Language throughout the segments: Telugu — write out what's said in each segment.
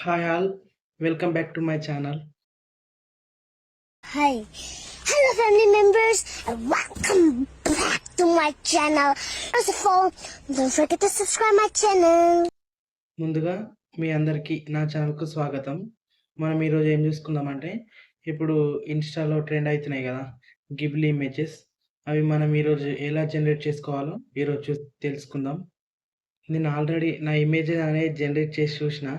Hi all, welcome back to my channel. Hi. Hello family members and welcome back to my channel. First of all, don't forget to subscribe my channel. ముందుగా మీ అందరికీ నా ఛానల్‌కు స్వాగతం. మనం ఈరోజు ఏం చూసుకుందామంటే, ఇప్పుడు ఇన్‌స్టాలో ట్రెండ్ అయితున్నాయి కదా! Ghibli images. అవి మనం ఈరోజు ఎలా జనరేట్ చేసుకోవాలో ఈరోజు తెలుసుకుందాం. నేను ఆల్రెడీ నా ఇమేజెస్ అనేది జనరేట్ చేసి చూసిన.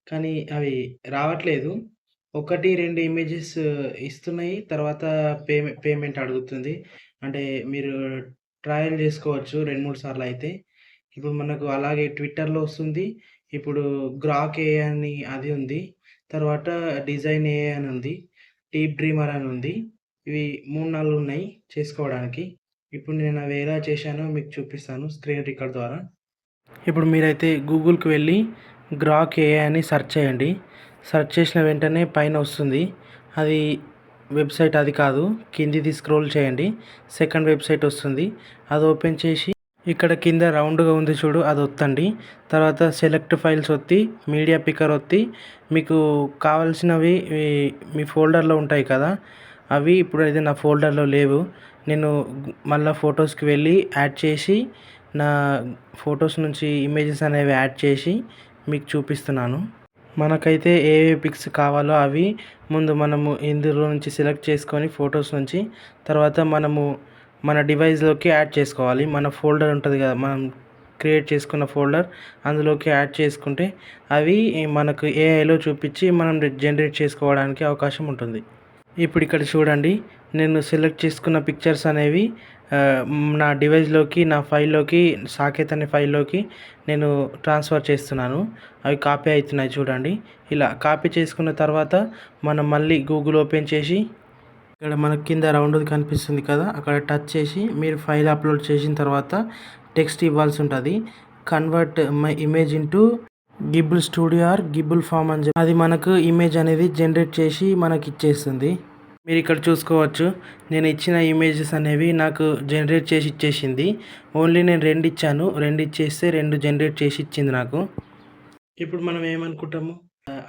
కానీ అవి రావట్లేదు. 1, 2 ఇమేజెస్ ఇస్తున్నాయి. తర్వాత పేమెంట్ అడుగుతుంది. అంటే మీరు ట్రయల్ చేసుకోవచ్చు 2, 3 సార్లయితే. ఇప్పుడు మనకు అలాగే ట్విట్టర్‌లో వస్తుంది. ఇప్పుడు గ్రాక్ ఏఐ అని అది ఉంది. తర్వాత డిజైన్ ఏఐ అని ఉంది. డీప్ డ్రీమర్ అని ఉంది. ఇవి 3, 4 ఉన్నాయి చేసుకోవడానికి. ఇప్పుడు నేను అవి ఎలా చేశానో మీకు చూపిస్తాను స్క్రీన్ రికార్డ్ ద్వారా. ఇప్పుడు మీరైతే గూగుల్‌కి వెళ్ళి గ్రాక్ ఏఐ అని సెర్చ్ చేయండి. సెర్చ్ చేసిన వెంటనే పైన వస్తుంది. అది వెబ్‌సైట్ అది కాదు. కిందిది స్క్రోల్ చేయండి. సెకండ్ వెబ్‌సైట్ వస్తుంది. అది ఓపెన్ చేసి ఇక్కడ కింద రౌండ్‌గా ఉంది చూడు అది ఒత్తండి. తర్వాత సెలెక్ట్ ఫైల్స్ ఒత్తి మీడియా పికర్ ఒత్తి మీకు కావాల్సినవి మీ ఫోల్డర్‌లో ఉంటాయి కదా! అవి ఇప్పుడైతే నా ఫోల్డర్‌లో లేవు. నేను మళ్ళా ఫోటోస్‌కి వెళ్ళి యాడ్ చేసి నా ఫోటోస్ నుంచి ఇమేజెస్ అనేవి యాడ్ చేసి మీకు చూపిస్తున్నాను. మనకైతే ఏ పిక్స్ కావాలో అవి ముందు మనము ఇందులో నుంచి సెలెక్ట్ చేసుకొని ఫోటోస్ నుంచి తర్వాత మనము మన డివైస్‌లోకి యాడ్ చేసుకోవాలి. మన ఫోల్డర్ ఉంటది కదా! మనం క్రియేట్ చేసుకున్న ఫోల్డర్ అందులోకి యాడ్ చేసుకుంటే అవి మనకు ఏఐలో చూపించి మనం జనరేట్ చేసుకోవడానికి అవకాశం ఉంటుంది. ఇప్పుడు ఇక్కడ చూడండి నేను సెలెక్ట్ చేసుకున్న పిక్చర్స్ అనేవి నా డివైస్‌లోకి నా ఫైల్‌లోకి సాకేత్ అనే ఫైల్‌లోకి నేను ట్రాన్స్ఫర్ చేస్తున్నాను. అవి కాపీ అవుతున్నాయి చూడండి. ఇలా కాపీ చేసుకున్న తర్వాత మనం మళ్ళీ గూగుల్ ఓపెన్ చేసి ఇక్కడ మనకి కింద రౌండ్‌ది కనిపిస్తుంది కదా! అక్కడ టచ్ చేసి మీరు ఫైల్ అప్లోడ్ చేసిన తర్వాత టెక్స్ట్ ఇవ్వాల్సి ఉంటది. Convert my image into Ghibli studio or Ghibli form అని చెప్పి అది మనకు ఇమేజ్ అనేది జనరేట్ చేసి మనకి ఇచ్చేస్తుంది. మీరు ఇక్కడ చూసుకోవచ్చు. నేను ఇచ్చిన ఇమేజెస్ అనేవి నాకు జనరేట్ చేసి ఇచ్చేసింది. ఓన్లీ నేను 2 ఇచ్చాను. 2 ఇచ్చేస్తే 2 జనరేట్ చేసి ఇచ్చింది నాకు. ఇప్పుడు మనం ఏమనుకుంటాము?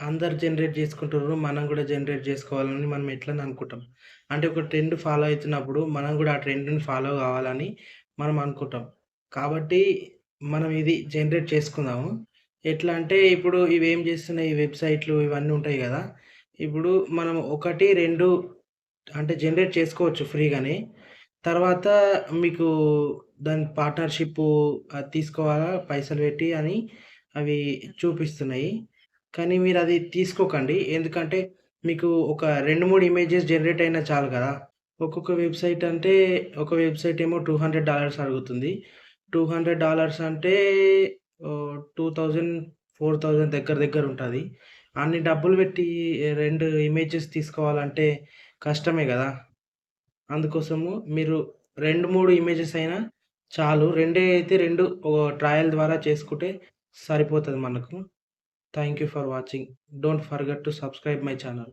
అందరు జనరేట్ చేసుకుంటుర్రు. మనం కూడా జనరేట్ చేసుకోవాలని మనం ఎట్లని అనుకుంటాం. అంటే ఒక ట్రెండ్ ఫాలో అయితున్నప్పుడు మనం కూడా ఆ ట్రెండ్‌ని ఫాలో కావాలని మనం అనుకుంటాం. కాబట్టి మనం ఇది జనరేట్ చేసుకుందాము. ఎట్లా అంటే ఇప్పుడు ఇవేం చేస్తున్నాయి ఈ వెబ్‌సైట్‌లు ఇవన్నీ ఉంటాయి గదా! ఇప్పుడు మనం 1, 2 అంటే జనరేట్ చేసుకోవచ్చు ఫ్రీగానే. తర్వాత మీకు దాని పార్ట్నర్‌షిప్పు అది తీసుకోవాలా పైసలు పెట్టి అని అవి చూపిస్తున్నాయి. కానీ మీరది తీసుకోకండి. ఎందుకంటే మీకు ఒక 2, 3 ఇమేజెస్ జనరేట్ అయినా చాలు కదా! ఒక్కొక్క వెబ్‌సైట్ అంటే ఒక వెబ్‌సైట్ ఏమో $200 అడుగుతుంది. $200 అంటే 2000, 4000 దగ్గర దగ్గర ఉంటది. అన్ని డబ్బులు పెట్టి 2 ఇమేజెస్ తీసుకోవాలంటే కష్టమే గదా! అందుకోసము మీరు 2, 3 ఇమేజెస్ అయినా చాలు. రెండే అయితే 2 ట్రయల్ ద్వారా చేసుకుంటే సరిపోతది మనకు. Thank you for watching. Don't forget to subscribe my channel.